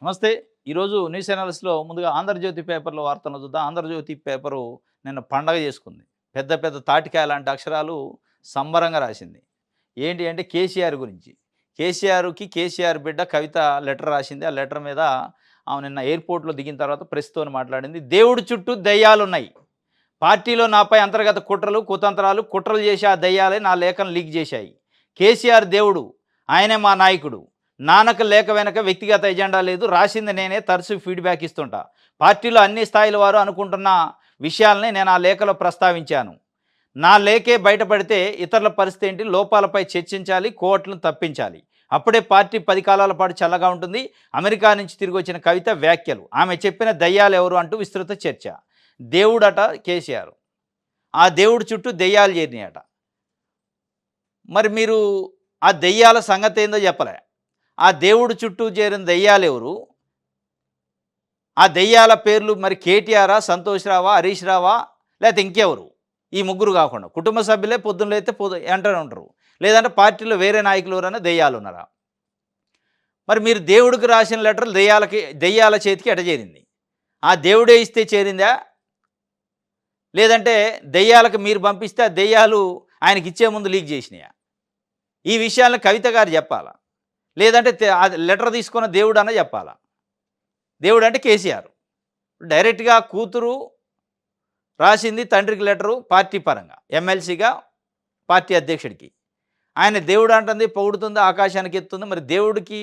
నమస్తే. ఈరోజు న్యూస్ అనాలిసిస్‌లో ముందుగా 'ఆంధ్రజ్యోతి' పేపర్‌లో వార్తలను చూద్దాం. 'ఆంధ్రజ్యోతి' పేపరు నిన్న పండగ చేసుకుంది. పెద్ద పెద్ద తాటికాయ లాంటి అక్షరాలు సంబరంగా రాసింది. ఏంటి అంటే కేసీఆర్ గురించి. కేసీఆర్ బిడ్డ కవిత లెటర్ రాసింది. ఆ లెటర్ మీద ఆమె నిన్న ఎయిర్‌పోర్ట్‌లో దిగిన తర్వాత ప్రెస్‌తోని మాట్లాడింది. దేవుడి చుట్టూ దెయ్యాలున్నాయి. పార్టీలో నాపై అంతర్గత కుట్రలు, కుతంత్రాలు, కుట్రలు చేసి ఆ దెయ్యాలే నా లేఖను లీక్ చేశాయి. కేసీఆర్ దేవుడు. ఆయనే మా నాయకుడు. నాన్నకు లేఖ వెనక వ్యక్తిగత ఎజెండా లేదు. రాసింది నేనే తరచూ ఫీడ్‌బ్యాక్ ఇస్తుంటా. పార్టీలో అన్ని స్థాయిల వారు అనుకుంటున్న విషయాల్ని నేను ఆ లేఖలో ప్రస్తావించాను. నా లేఖే బయటపడితే ఇతరుల పరిస్థితి ఏంటి? లోపాలపై చర్చించాలి. కోవట్లను తప్పించాలి. అప్పుడే పార్టీ 10 కాలాల పాటు చల్లగా ఉంటుంది. అమెరికా నుంచి తిరిగొచ్చిన కవిత వ్యాఖ్యలు. ఆమె చెప్పిన దెయ్యాలెవరు అంటూ విస్తృత చర్చ. దేవుడట కేసీఆర్. ఆ దేవుడి చుట్టూ దెయ్యాలు చేరినాయట. మరి మీరు ఆ దెయ్యాల సంగతేందో చెప్పలే. ఆ దేవుడి చుట్టూ చేరిన దెయ్యాలెవరు? ఆ దెయ్యాల పేర్లు మరి కేటీఆరా? సంతోష్ రావా? హరీష్ రావా? లేతే ఇంకెవరు? ఈ ముగ్గురు గాకుండా. కుటుంబ సభ్యులే పొద్దున లేతే అంటనే ఉంటారు. లేదంటే పార్టీలో వేరే నాయకులు ఎవరైనా దెయ్యాలున్నారా? మరి మీరు దేవుడికి రాసిన లెటర్ దెయ్యాల చేతికి ఎట చేరింది? ఆ దేవుడే ఇస్తే చేరిందా? లేదంటే దెయ్యాలకు మీరు పంపిస్తే ఆ దెయ్యాలు ఆయనకిచ్చే ముందు లీక్ చేసినాయా? ఈ విషయాలను కవిత గారు చెప్పాలా? లేదంటే అది లెటర్ తీసుకున్న దేవుడన్నా చెప్పాలా? దేవుడంటే కేసీఆర్. డైరెక్ట్‌గా కూతురు రాసింది తండ్రికి లెటరు పార్టీ పరంగా. ఎమ్మెల్సీగా పార్టీ అధ్యక్షుడికి. ఆయన దేవుడు అంటుంది, పొగుడుతుంది, ఆకాశానికి ఎత్తుంది. మరి దేవుడికి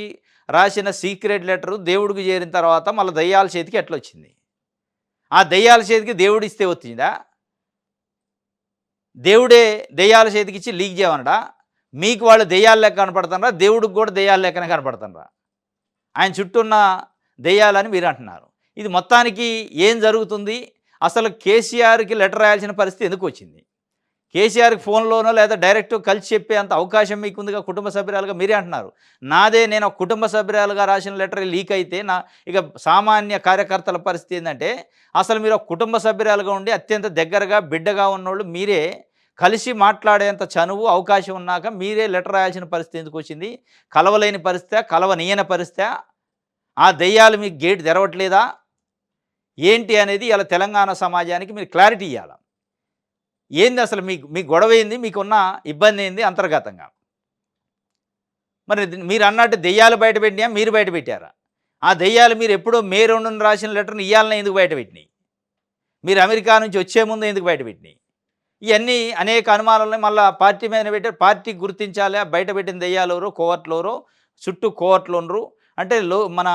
రాసిన సీక్రెట్ లెటరు దేవుడికి చేరిన తర్వాత మళ్ళా దెయ్యాల చేతికి ఎట్లొచ్చింది? ఆ దెయ్యాల చేతికి దేవుడిస్తే వచ్చిందా? దేవుడే దెయ్యాల చేతికిచ్చి లీక్ చేయమనడా? మీకు వాళ్ళు దెయ్యాల లెక్క కనపడుతున్నారా? దేవుడికి కూడా దెయ్యాల లెక్కనే కనపడుతున్నారా? ఆయన చుట్టూ ఉన్న దెయ్యాలని మీరు అంటున్నారు. ఇది మొత్తానికి ఏం జరుగుతుంది? అసలు కేసీఆర్‌కి లెటర్ రాయాల్సిన పరిస్థితి ఎందుకొచ్చింది? కేసీఆర్‌కి ఫోన్‌లోనో లేదా డైరెక్ట్ కలిసి చెప్పే అంత అవకాశం మీకుందిగా కుటుంబ సభ్యురాలుగా మీరే అంటున్నారు. నేను ఒక కుటుంబ సభ్యురాలుగా రాసిన లెటర్ లీక్ అయితే ఇక సామాన్య కార్యకర్తల పరిస్థితి ఏందంటే, అసలు మీరు ఒక కుటుంబ సభ్యురాలుగా ఉండి అత్యంత దగ్గరగా బిడ్డగా ఉన్నోళ్ళు మీరే కలిసి మాట్లాడేంత చనువు, అవకాశం ఉన్నాక మీరే లెటర్ రాయాల్సిన పరిస్థితి ఎందుకొచ్చింది? కలవలేని పరిస్థితా? కలవనీయని పరిస్థితా? ఆ దెయ్యాలు మీకు గేట్ తెరవట్లేదా? ఏంటి అనేది ఇలా తెలంగాణ సమాజానికి మీరు క్లారిటీ ఇయ్యాల. ఏంది అసలు మీ గొడవేంది? మీకున్న ఇబ్బందేంది అంతర్గతంగా? మరి మీరన్నట్టు దెయ్యాలు బయటపెట్టినాయా? మీరు బయటపెట్టారా? ఆ దెయ్యాలు మీరెప్పుడో మే 2న రాసిన లెటర్‌ని ఇయ్యాలనే ఎందుకు బయటపెట్టినియి? మీరు అమెరికా నుంచి వచ్చే ముందు ఎందుకు బయటపెట్టినియి? ఇయన్నీ అనేక అనుమానాలని మళ్ళా పార్టీ మీదనే పెట్టారు. పార్టీకి గుర్తించాలా బయటపెట్టిన దెయ్యాలెవరో, కోవర్ట్‌లెవరో, చుట్టూ కోవర్ట్‌లుండ్రు. అంటే మన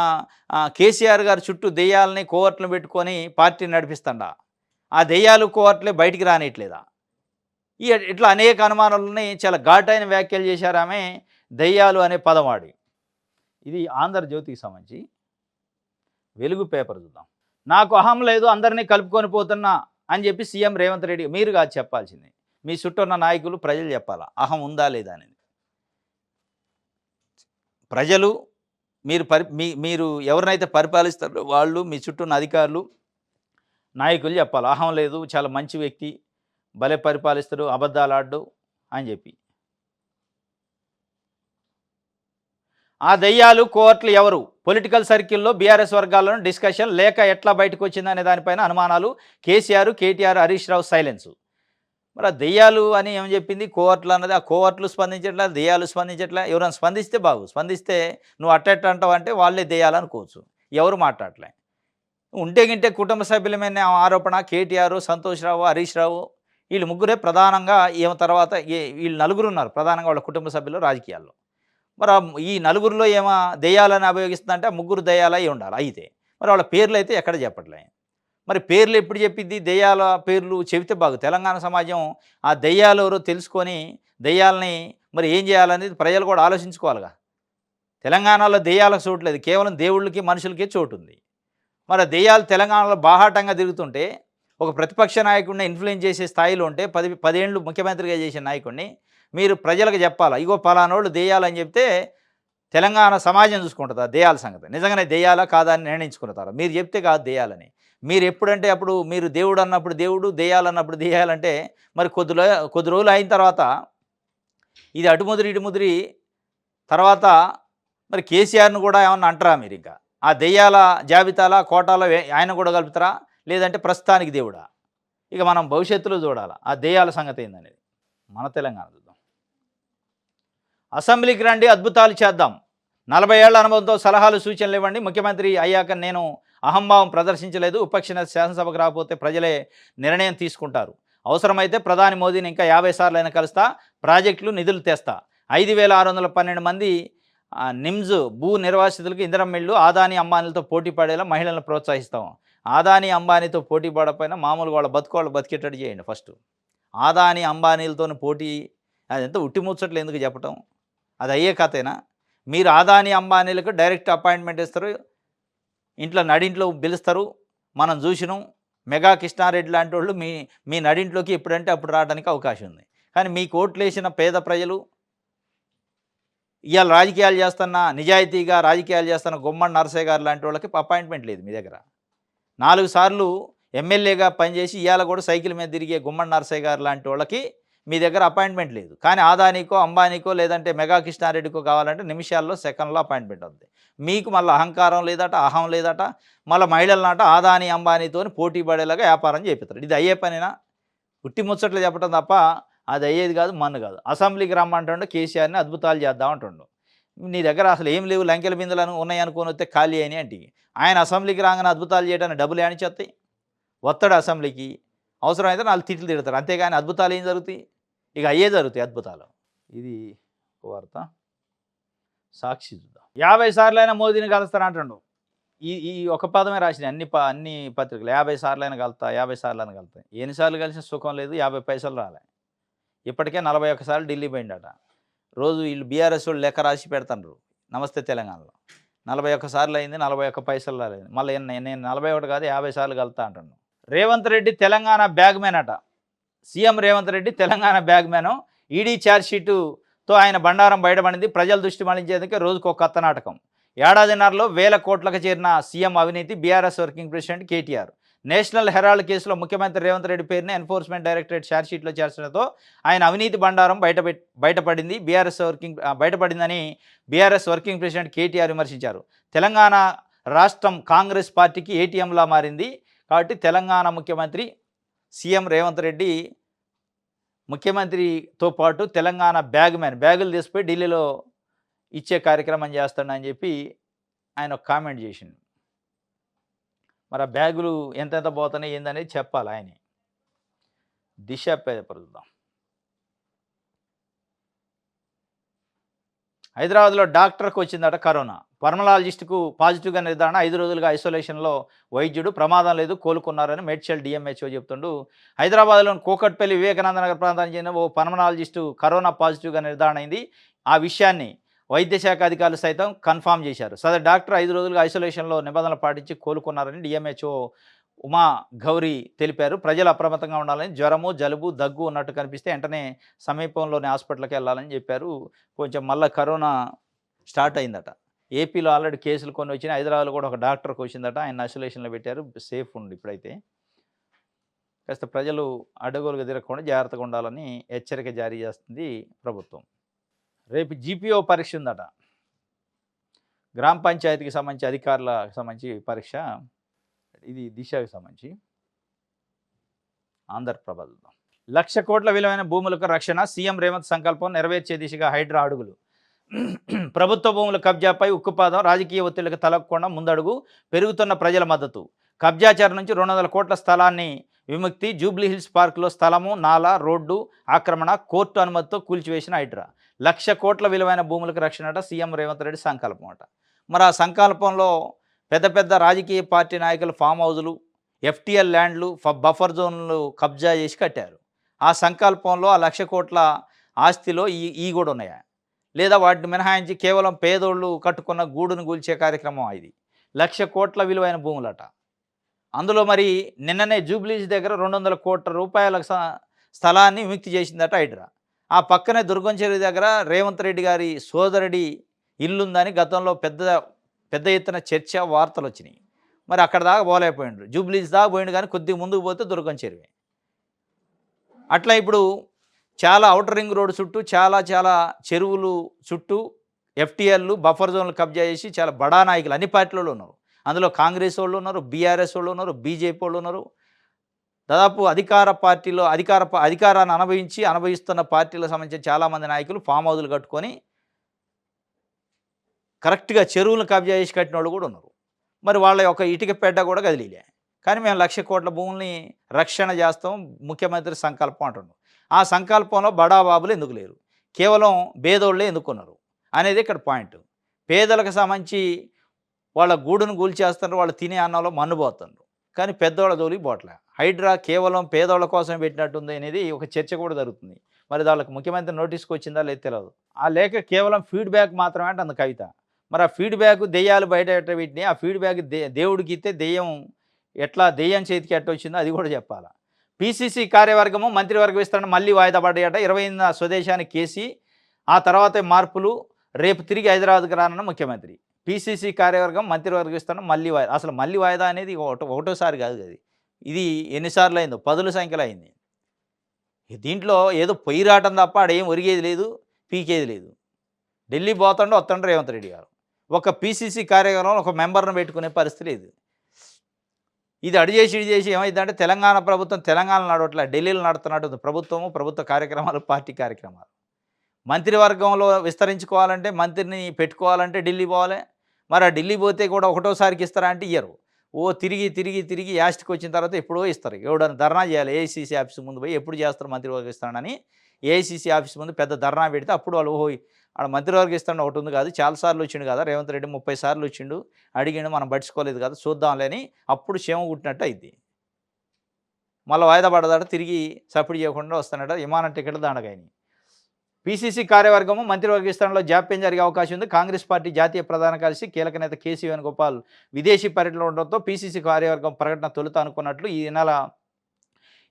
కేసీఆర్ గారు చుట్టూ దెయ్యాలని, కోవర్ట్‌లను పెట్టుకొని పార్టీని నడిపిస్తండా? ఆ దెయ్యాలు, కోవర్ట్‌లే బయటికి రానీయట్లేదా? ఇట్లా అనేక అనుమానాలున్నాయి. చాలా ఘాటైన వ్యాఖ్యలు చేశారామె. దెయ్యాలు అనే పదం వాడి. ఇది 'ఆంధ్రజ్యోతి'కి సంబంధించి. 'వెలుగు' పేపర్ చూద్దాం. నాకు అహం లేదు అందరినీ కలుపుకొని పోతున్నా అని చెప్పి సీఎం రేవంత్ రెడ్డి మీరు కాదు చెప్పాల్సింది. మీ చుట్టూ ఉన్న నాయకులు, ప్రజలు చెప్పాలా అహం ఉందా లేదా అనేది. ప్రజలు మీరు ఎవరినైతే పరిపాలిస్తారో వాళ్ళు, మీ చుట్టూ ఉన్న అధికారులు, నాయకులు చెప్పాలి. అహం లేదు, చాలా మంచి వ్యక్తి, భలే పరిపాలిస్తాడు, అబద్ధాలాడడు అని చెప్పి. ఆ దెయ్యాలు, కోవర్ట్లు ఎవరు? పొలిటికల్ సర్కిల్‌లో బీఆర్ఎస్ వర్గాల్లోని డిస్కషన్. లేఖ ఎట్లా బయటకు వచ్చిందనే దానిపైన అనుమానాలు. కేసీఆర్, కేటీఆర్, హరీష్ రావు సైలెన్సు. మరి ఆ దెయ్యాలు అని ఏం చెప్పింది? కోవర్ట్లు అన్నది. ఆ కోవర్ట్లు స్పందించట్లే, దెయ్యాలు స్పందించట్లే. ఎవరైనా స్పందిస్తే స్పందిస్తే నువ్వు అట్టెట్ట అంటావంటే వాళ్ళే దెయ్యాలనుకోవచ్చు. ఎవరు మాట్లాడట్లే. ఉంటే గింటే కుటుంబ సభ్యుల మీదనే ఆరోపణ. కేటీఆర్, సంతోష్ రావు, హరీష్ రావు వీళ్ళు ముగ్గురే ప్రధానంగా ఈమె తర్వాత వీళ్ళు నలుగురున్నారు ప్రధానంగా వాళ్ళ కుటుంబ సభ్యులు రాజకీయాల్లో. మరి ఈ నలుగురిలో దెయ్యాలని అభియోగిస్తుందంటే ఆ ముగ్గురు దెయ్యాలై ఉండాలి అయితే. మరి వాళ్ళ పేర్లయితే ఎక్కడ చెప్పట్లే. మరి పేర్లు ఎప్పుడు చెప్పిద్ది? దెయ్యాల పేర్లు చెబితే తెలంగాణ సమాజం ఆ దెయ్యాలెవరో తెలుసుకొని దెయ్యాలని మరి ఏం చేయాలనేది ప్రజలు కూడా ఆలోచించుకోవాలిగా. తెలంగాణలో దెయ్యాలకు చోటు లేదు. కేవలం దేవుళ్ళకి, మనుషులకే చోటుంది. మరి ఆ దెయ్యాలు తెలంగాణలో బాహాటంగా తిరుగుతుంటే, ఒక ప్రతిపక్ష నాయకుడిని ఇన్‌ఫ్లుయెన్స్ చేసే స్థాయిలో ఉంటే 10 ఏళ్ళు ముఖ్యమంత్రిగా చేసిన నాయకుడిని మీరు ప్రజలకు చెప్పాలా? ఇగో పలానోళ్ళు దెయ్యాలని చెప్తే తెలంగాణ సమాజం చూసుకుంటదా దెయ్యాల సంగతి? నిజంగానే దెయ్యాలా కాదా అని నిర్ణయించుకుంటారు. మీరు చెప్తే కాదు దెయ్యాలని. మీరు ఎప్పుడంటే అప్పుడు మీరు దేవుడు అన్నప్పుడు దేవుడు, దెయ్యాలన్నప్పుడు దెయ్యాలంటే మరి కొద్ది రోజులు అయిన తర్వాత ఇది అటు ముదిరి, ఇటు ముదిరి తర్వాత మరి కేసీఆర్‌ని కూడా ఏమన్నా అంటారా మీరింకా? ఆ దెయ్యాల జాబితాల కోటాలో ఆయన కూడా కలుపుతారా? లేదంటే ప్రస్తుతానికి దేవుడా? ఇక మనం భవిష్యత్తులో చూడాలా ఆ దెయ్యాల సంగతి ఏందనేది. మన తెలంగాణ చూద్దాం. అసెంబ్లీకి రండి అద్భుతాలు చేద్దాం. 40 ఏళ్ల అనుభవంతో సలహాలు సూచనలు ఇవ్వండి. ముఖ్యమంత్రి అయ్యాక నేను అహంభావం ప్రదర్శించలేదు. విపక్ష నేత శాసనసభకు రాకపోతే ప్రజలే నిర్ణయం తీసుకుంటారు. అవసరమైతే ప్రధాని మోదీని ఇంకా 50 సార్లైనా కలుస్తా. ప్రాజెక్టులు నిధులు తెస్తా. 5612 మంది నిమ్స్ భూ నిర్వాసితులకు ఇందిరమ్మ ఇళ్ళు అదానీ అంబానీలతో పోటీ పడేలా మహిళలను ప్రోత్సహిస్తాం. అదానీ అంబానీతో పోటీ పడకపోయినా మామూలుగా వాళ్ళ బతుకోళ్ళు బతికేటట్టు చేయండి ఫస్ట్. అదానీ అంబానీలతోని పోటీ అదంతా ఉట్టి ముచ్చట్లు ఎందుకు చెప్పటం? అది అయ్యే కథేనా? మీరు అదానీ అంబానీలకు డైరెక్ట్ అపాయింట్మెంట్ ఇస్తారు. ఇంట్లో నడింట్లో పిలుస్తారు. మనం చూసినాం. మెగా కృష్ణారెడ్డి లాంటి వాళ్ళు మీ మీ నడింట్లోకి ఎప్పుడంటే అప్పుడు రావడానికి అవకాశం ఉంది. కానీ మీకు ఓట్లేసిన పేద ప్రజలు ఇవాళ రాజకీయాలు చేస్తున్న నిజాయితీగా రాజకీయాలు చేస్తున్న గుమ్మడి నరసయ్య గారు లాంటి వాళ్ళకి అపాయింట్మెంట్ లేదు మీ దగ్గర. 4 సార్లు ఎమ్మెల్యేగా పనిచేసి ఇవాళ కూడా సైకిల్ మీద తిరిగే గుమ్మడి నరసయ్య గారు లాంటి వాళ్ళకి మీ దగ్గర అపాయింట్మెంట్ లేదు. కానీ అదానీకో అంబానీకో లేదంటే మెగా కృష్ణారెడ్డికో కావాలంటే నిమిషాల్లో సెకండ్లో అపాయింట్మెంట్ అవుతుంది. మీకు మళ్ళీ అహంకారం లేదట, అహం లేదట, మళ్ళీ మహిళలనాట అదానీ అంబానీతో పోటీ పడేలాగా వ్యాపారం చేపిస్తారు. ఇది అయ్యే పనినా? ఉట్టి ముచ్చట్లు చెప్పడం తప్ప అది అయ్యేది కాదు, మన్ను కాదు. అసెంబ్లీకి రమ్మంటుండు కేసీఆర్ని అద్భుతాలు చేద్దామంటుండు. నీ దగ్గర అసలు ఏం లేవు, లంకెల బిందెలను ఉన్నాయి అనుకొని వస్తే ఖాళీ అయినాయి అంటే ఆయన అసెంబ్లీకి రాగానే అద్భుతాలు చేయడానికి డబ్బులు ఏమని చేస్తాయి? వస్తాడు అసెంబ్లీకి, అవసరమైతే 4 తిట్లు తిడతారు, అంతేగాని అద్భుతాలు ఏం జరుగుతాయి? ఇక అయ్యే జరుగుతాయి అద్భుతాలు. ఇది వార్త. సాక్షి చూద్దాం. 50 సార్లైనా మోదీని కలుస్తానంటుండు. ఈ ఈ ఒక పదమే రాసిన అన్ని పత్రికలు 50 సార్లైనా కలుతా, 50 సార్లైనా కలుతా. ఎన్నిసార్లు కలిసిన సుఖం లేదు, 50 పైసలు రాలే. ఇప్పటికే 41 సార్లు ఢిల్లీ పోయిండట. రోజు వీళ్ళు బీఆర్ఎస్ వాళ్ళు లెక్క రాసి పెడతాండ్రు నమస్తే తెలంగాణలో. 41 సార్లు అయింది, 41 పైసలు రాలేదు. మళ్ళీ నేను 41 కాదు 50 సార్లు కలుతా అంటున్నాను. రేవంత్ రెడ్డి తెలంగాణ బ్యాగ్ మ్యాన్ అట. CM Revanth Reddy Telangana bag man. ED ఛార్జ్షీటుతో ఆయన బండారం బయటపడింది. ప్రజల దృష్టి మళ్లించేందుకే రోజుకు ఒక కొత్త నాటకం. ఏడాదిన్నరలో వేల కోట్లకు చేరిన సీఎం అవినీతి. BRS working president KTR. National Herald కేసులో ముఖ్యమంత్రి రేవంత్ రెడ్డి పేరుని ఎన్ఫోర్స్మెంట్ డైరెక్టరేట్ ఛార్జ్షీట్లో చేర్చడంతో ఆయన అవినీతి బండారం బయటపడింది. బయటపడిందని బీఆర్ఎస్ వర్కింగ్ ప్రెసిడెంట్ కేటీఆర్ విమర్శించారు. తెలంగాణ రాష్ట్రం కాంగ్రెస్ పార్టీకి ఏటీఎంలా మారింది. కాబట్టి తెలంగాణ ముఖ్యమంత్రి సీఎం రేవంత్ రెడ్డి ముఖ్యమంత్రితో పాటు తెలంగాణ బ్యాగ్ మ్యాన్, బ్యాగులు తీసిపోయి ఢిల్లీలో ఇచ్చే కార్యక్రమం చేస్తాడని చెప్పి ఆయన ఒక కామెంట్ చేసిండు. మరి ఆ బ్యాగులు ఎంతెంత పోతున్నాయి ఏందనేది చెప్పాలి ఆయనే. దిశ పేపర్ చూద్దాం. హైదరాబాద్లో డాక్టర్కు వచ్చిందట కరోనా. పర్మలాలజిస్టుకు పాజిటివ్గా నిర్ధారణ. 5 రోజులుగా ఐసోలేషన్లో వైద్యుడు. ప్రమాదం లేదు, కోలుకున్నారని మేడ్చల్ డిఎంహెచ్ఓ చెబుతుండు. హైదరాబాద్లోని కూకట్పల్లి వివేకానంద నగర్ ప్రాంతానికి చెందిన ఓ పర్మలాలజిస్టు కరోనా పాజిటివ్గా నిర్ధారణ అయింది. ఆ విషయాన్ని వైద్య శాఖ అధికారులు సైతం కన్ఫామ్ చేశారు. సదరు డాక్టర్ 5 రోజులుగా ఐసోలేషన్లో నిబంధనలు పాటించి కోలుకున్నారని డిఎంహెచ్ఓ ఉమా గౌరీ తెలిపారు. ప్రజలు అప్రమత్తంగా ఉండాలని, జ్వరము, జలుబు, దగ్గు ఉన్నట్టు కనిపిస్తే వెంటనే సమీపంలోని హాస్పిటల్కి వెళ్ళాలని చెప్పారు. కొంచెం మళ్ళీ కరోనా స్టార్ట్ అయిందట. ఏపీలో ఆల్రెడీ కేసులు కొన్ని వచ్చినాయి. హైదరాబాద్లో కూడా ఒక డాక్టర్కి వచ్చిందట. ఆయన ఐసోలేషన్లో పెట్టారు. సేఫ్ ఉంది ఇప్పుడైతే. కాస్త ప్రజలు అడ్డగోలుగా తిరగకుండా జాగ్రత్తగా ఉండాలని హెచ్చరిక జారీ చేస్తుంది ప్రభుత్వం. రేపు జీపీఓ పరీక్ష ఉందట. గ్రామ పంచాయతీకి సంబంధించి అధికారులకు సంబంధించి పరీక్ష. ఇది దిశకు సంబంధించి. ఆంధ్రప్రభ చూద్దాం. 1,00,000 కోట్ల విలువైన భూములకు రక్షణ. సీఎం రేవంత్ సంకల్పం నెరవేర్చే దిశగా హైడ్రా అడుగులు. ప్రభుత్వ భూముల కబ్జాపై ఉక్కుపాదం. రాజకీయ ఒత్తిళ్లకు తలగకుండా ముందడుగు. పెరుగుతున్న ప్రజల మద్దతు. కబ్జాచారం నుంచి 200 కోట్ల స్థలాన్ని విముక్తి. జూబ్లీహిల్స్ పార్కులో స్థలము, నాలా, రోడ్డు ఆక్రమణ కోర్టు అనుమతితో కూల్చివేసిన హైడ్రా. 1,00,000 కోట్ల విలువైన భూములకు రక్షణ అట సీఎం రేవంత్ రెడ్డి సంకల్పం అట. మరి ఆ సంకల్పంలో పెద్ద పెద్ద రాజకీయ పార్టీ నాయకులు ఫామ్ హౌజులు, ఎఫ్టీఎల్ ల్యాండ్లు, బఫర్ జోన్లు కబ్జా చేసి కట్టారు. ఆ సంకల్పంలో ఆ 1,00,000 కోట్ల ఆస్తిలో ఈ కూడా ఉన్నాయా? లేదా వాటిని మినహాయించి కేవలం పేదోళ్ళు కట్టుకున్న గూడును కూల్చే కార్యక్రమం ఇది. 1,00,000 కోట్ల విలువైన భూములట. అందులో మరి నిన్ననే జూబ్లీస్ దగ్గర 200 కోట్ల రూపాయల స్థలాన్ని విముక్తి చేసిందట హైడ్రా. ఆ పక్కనే దుర్గం చెరువు దగ్గర రేవంత్ రెడ్డి గారి సోదరుడి ఇల్లుందని గతంలో పెద్ద ఎత్తున చర్చ, వార్తలు వచ్చినాయి. మరి అక్కడ దాకా పోలేకపోయిండ్రు. జూబ్లీస్ దాకా పోయిండు కానీ కొద్దిగా ముందుకు పోతే దుర్గం చెరువే. అట్లా ఇప్పుడు చాలా ఔటర్ రింగ్ రోడ్ చుట్టూ చాలా చెరువులు చుట్టూ ఎఫ్టీఎల్లు, బఫర్ జోన్లు కబ్జా చేసి చాలా బడా నాయకులు అన్ని పార్టీలలో ఉన్నారు. అందులో కాంగ్రెస్ వాళ్ళు ఉన్నారు, బీఆర్ఎస్ వాళ్ళు ఉన్నారు, బీజేపీ వాళ్ళు ఉన్నారు. దాదాపు అధికార పార్టీలో అధికారాన్ని అనుభవిస్తున్న పార్టీలకు సంబంధించిన చాలామంది నాయకులు ఫామ్ హౌజులు కట్టుకొని కరెక్ట్‌గా చెరువులను కబ్జా చేసి కట్టినోళ్ళు కూడా ఉన్నారు. మరి వాళ్ళ యొక్క ఇటుక పెట్ట కూడా కదిలీలే. కానీ మేము 1,00,00,000 భూముల్ని రక్షణ చేస్తాం, ముఖ్యమంత్రి సంకల్పం అంటుండు. ఆ సంకల్పంలో బడాబాబులు ఎందుకు లేరు? కేవలం పేదోళ్ళే ఎందుకున్నారు అనేది ఇక్కడ పాయింట్. పేదలకు సంబంధించి వాళ్ళ గూడును కూల్చేస్తున్నారు, వాళ్ళు తినే అన్నంలో మన్నుబోతున్నారు. కానీ పెద్దోళ్ళ జోలికి పోవట్లే. హైడ్రా కేవలం పేదోళ్ళ కోసం పెట్టినట్టుంది అనేది ఒక చర్చ కూడా జరుగుతుంది. మరి వాళ్ళకి ముఖ్యమంత్రి నోటీస్‌కి వచ్చిందా లేదో తెలవదు. ఆ లేఖ కేవలం ఫీడ్‌బ్యాక్ మాత్రమే అంటుంది కవిత. మరి ఆ ఫీడ్‌బ్యాక్ దెయ్యాలు బయట ఎట్ట పెట్టినాయి, ఆ ఫీడ్‌బ్యాక్ దేవుడికి ఇస్తే దెయ్యం చేతికి ఎట్టొచ్చిందో అది కూడా చెప్పాలా. పీసీసీ కార్యవర్గము మంత్రివర్గ విస్తరణ మళ్ళీ వాయిదా పడ్డాయట. 28న స్వదేశానికి కేసీ, ఆ తర్వాతే మార్పులు, రేపు తిరిగి హైదరాబాద్‌కి రానున్న ముఖ్యమంత్రి. పీసీసీ కార్యవర్గం మంత్రివర్గ విస్తరణ మళ్ళీ వాయిదా. అసలు మళ్ళీ వాయిదా అనేది ఒకటోసారి కాదు అది. ఇది ఎన్నిసార్లు అయిందో, పదుల సంఖ్యలో అయింది. దీంట్లో ఏదో పొయ్యి రావటం తప్ప ఆడేం ఒరిగేది లేదు, పీకేది లేదు. ఢిల్లీ పోతుండో వస్తుండ్రు రేవంత్ రెడ్డి గారు. ఒక పీసీసీ కార్యక్రమంలో ఒక మెంబర్‌ని పెట్టుకునే పరిస్థితి లేదు. ఇది అడి చేసి ఇడి చేసి ఏమైందంటే తెలంగాణ ప్రభుత్వం తెలంగాణలో నడవట్లే, ఢిల్లీలో నడుతున్నట్టు ప్రభుత్వము, ప్రభుత్వ కార్యక్రమాలు, పార్టీ కార్యక్రమాలు. మంత్రివర్గంలో విస్తరించుకోవాలంటే మంత్రిని పెట్టుకోవాలంటే ఢిల్లీ పోవాలి. మరి ఆ ఢిల్లీ పోతే కూడా ఒకటోసారికి ఇస్తారా అంటే ఇయ్యరు. తిరిగి యాస్ట్‌కి వచ్చిన తర్వాత ఎప్పుడో ఇస్తారు. ఎవడన్నా ధర్నా చేయాలి ఏఐసీసీ ఆఫీస్ ముందు పోయి, ఎప్పుడు చేస్తారు మంత్రివర్గ విస్తరణని ఏఐసీసీ ఆఫీస్ ముందు పెద్ద ధర్నా పెడితే అప్పుడు వాళ్ళు ఆడ మంత్రివర్గ విస్తరణ ఒకటి ఉంది కాదు, చాలా సార్లు వచ్చిండు కదా రేవంత్ రెడ్డి, 30 సార్లు వచ్చిండు, అడిగిండు, మనం పట్టించుకోలేదు కదా, చూద్దాంలే అని అప్పుడు క్షేమ కుట్టినట్టు అయింది. మళ్ళీ వాయిదా పడదాట, తిరిగి సపోర్ట్ చేయకుండా వస్తానట, విమానం టికెట్లు దండగైనాయి. పీసీసీ కార్యవర్గము మంత్రివర్గ విస్తరణలో జాప్యం జరిగే అవకాశం ఉంది. కాంగ్రెస్ పార్టీ జాతీయ ప్రధాన కార్యదర్శి కీలక నేత కేసీ వేణుగోపాల్ విదేశీ పర్యటనలో ఉండడంతో పీసీసీ కార్యవర్గం ప్రకటన తొలుత అనుకున్నట్లు ఈ నెల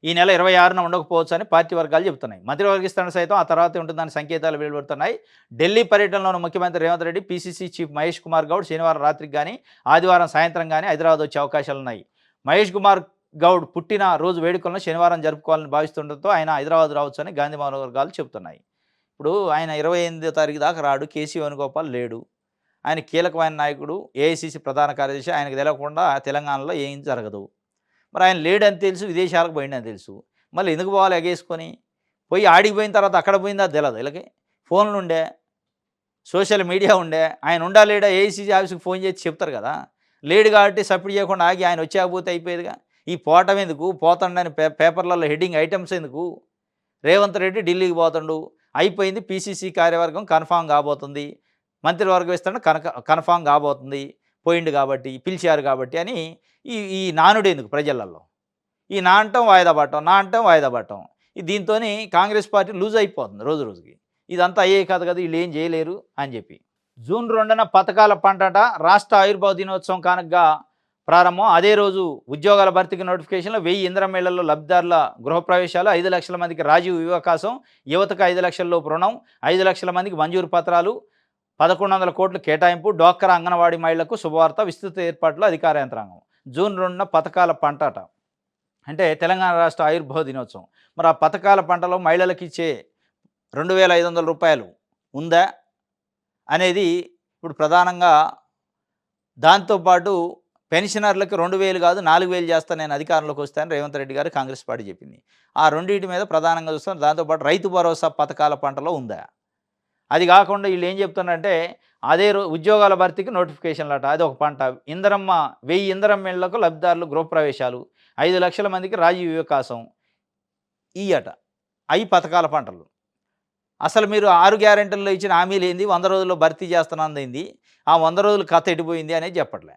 26న ఉండకపోవచ్చు అని పార్టీ వర్గాలు చెబుతున్నాయి. మంత్రివర్గ విస్తరణ సైతం ఆ తర్వాతే ఉంటుందని సంకేతాలు వెలువడుతున్నాయి. ఢిల్లీ పర్యటనలో ఉన్న ముఖ్యమంత్రి రేవంత్ రెడ్డి, పీసీసీ చీఫ్ మహేష్ కుమార్ గౌడ్ శనివారం రాత్రికి కానీ ఆదివారం సాయంత్రం కానీ హైదరాబాద్ వచ్చే అవకాశాలున్నాయి. మహేష్ కుమార్ గౌడ్ పుట్టిన రోజు వేడుకలను శనివారం జరుపుకోవాలని భావిస్తుండటంతో ఆయన హైదరాబాద్ రావచ్చని గాంధీభవన్ వర్గాలు చెబుతున్నాయి. ఇప్పుడు ఆయన 28వ తారీఖు దాకా రాడు, కేసీ వేణుగోపాల్ లేడు. ఆయన కీలకమైన నాయకుడు, ఏఐసీసీ ప్రధాన కార్యదర్శి, ఆయనకు తెలియకుండా తెలంగాణలో ఏం జరగదు. మరి ఆయన లేడని తెలుసు, విదేశాలకు పోయిండని తెలుసు, మళ్ళీ ఎందుకు పోవాలి ఎగేసుకొని? పోయి ఆడికి పోయిన తర్వాత అక్కడ పోయిందా తెలియదు. వీళ్ళకి ఫోన్లు ఉండే, సోషల్ మీడియా ఉండే, ఆయన ఉండా లేడా ఏఐసీసీ ఆఫీస్కి ఫోన్ చేసి చెప్తారు కదా. లేడు కాబట్టి సపోర్ట్ చేయకుండా ఆగి ఆయన వచ్చాకపోతే అయిపోయేదిగా. ఈ పోవటం ఎందుకు, పోతుండని పేపర్లలో హెడ్డింగ్ ఐటమ్స్ ఎందుకు? రేవంత్ రెడ్డి ఢిల్లీకి పోతుండు, అయిపోయింది, పీసీసీ కార్యవర్గం కన్ఫామ్ కాబోతుంది, మంత్రివర్గ విస్తరణ కన్ఫామ్ కాబోతుంది, పోయిండు కాబట్టి, పిలిచారు కాబట్టి అని ఈ నానుడు ఎందుకు ప్రజలలో? ఈ నా అంటాం వాయిదా పడటం. దీంతో కాంగ్రెస్ పార్టీ లూజ్ అయిపోతుంది రోజు రోజుకి. ఇదంతా అయ్యే కాదు కదా, వీళ్ళు ఏం చేయలేరు అని చెప్పి. జూన్ 2న పథకాల పంటట రాష్ట్ర ఆవిర్భావ దినోత్సవం కానుకగా ప్రారంభం. అదే రోజు ఉద్యోగాల భర్తీకి నోటిఫికేషన్లో 1000 ఇందిరమ్మ ఇళ్లలో లబ్ధిదారుల గృహప్రవేశాలు, 5 లక్షల మందికి రాజీవ్ వివకాశం, యువతకు 5 లక్షల లోపు రుణం, 5 లక్షల మందికి మంజూరు పత్రాలు, 1100 కోట్లు కేటాయింపు, డ్వాక్రా అంగన్వాడీ మహిళలకు శుభవార్త, విస్తృత ఏర్పాట్లు అధికార యంత్రాంగం. జూన్ 2న పథకాల పంటట అంటే తెలంగాణ రాష్ట్ర ఆవిర్భావ దినోత్సవం. మరి ఆ పథకాల పంటలో మహిళలకు ఇచ్చే 2500 రూపాయలు ఉందా అనేది ఇప్పుడు ప్రధానంగా. దాంతోపాటు పెన్షనర్లకు 2000 కాదు 4000 చేస్తా నేను అధికారంలోకి వస్తానని రేవంత్ రెడ్డి గారు కాంగ్రెస్ పార్టీ చెప్పింది. ఆ రెండింటి మీద ప్రధానంగా చూస్తాం. దాంతోపాటు రైతు భరోసా పథకాల పంటలో ఉందా? అది కాకుండా వీళ్ళు ఏం చెప్తున్నారంటే అదే ఉద్యోగాల భర్తీకి నోటిఫికేషన్లట, అది ఒక పంట. 1000 ఇందిరమ్మ ఇళ్లకు లబ్ధిదారులు గృహప్రవేశాలు, 5 లక్షల మందికి రాజీవ్ వివకాశం ఇయ్యట. అవి పథకాల పంటలు. అసలు మీరు 6 గ్యారెంటీల్లో ఇచ్చిన హామీలు ఏంది, 100 రోజుల్లో భర్తీ చేస్తున్నది ఏంది, ఆ 100 రోజులు కథ ఎడిపోయింది అనేది చెప్పట్లే.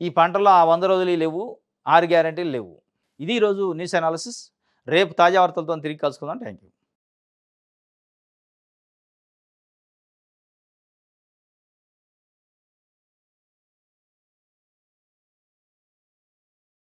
ఈ పంటలో ఆ 100 రోజులు లేవు, 6 గ్యారెంటీలు లేవు. ఇది ఈరోజు న్యూస్ అనాలిసిస్. రేపు తాజా వార్తలతో తిరిగి కలుసుకుందాం. Thank you.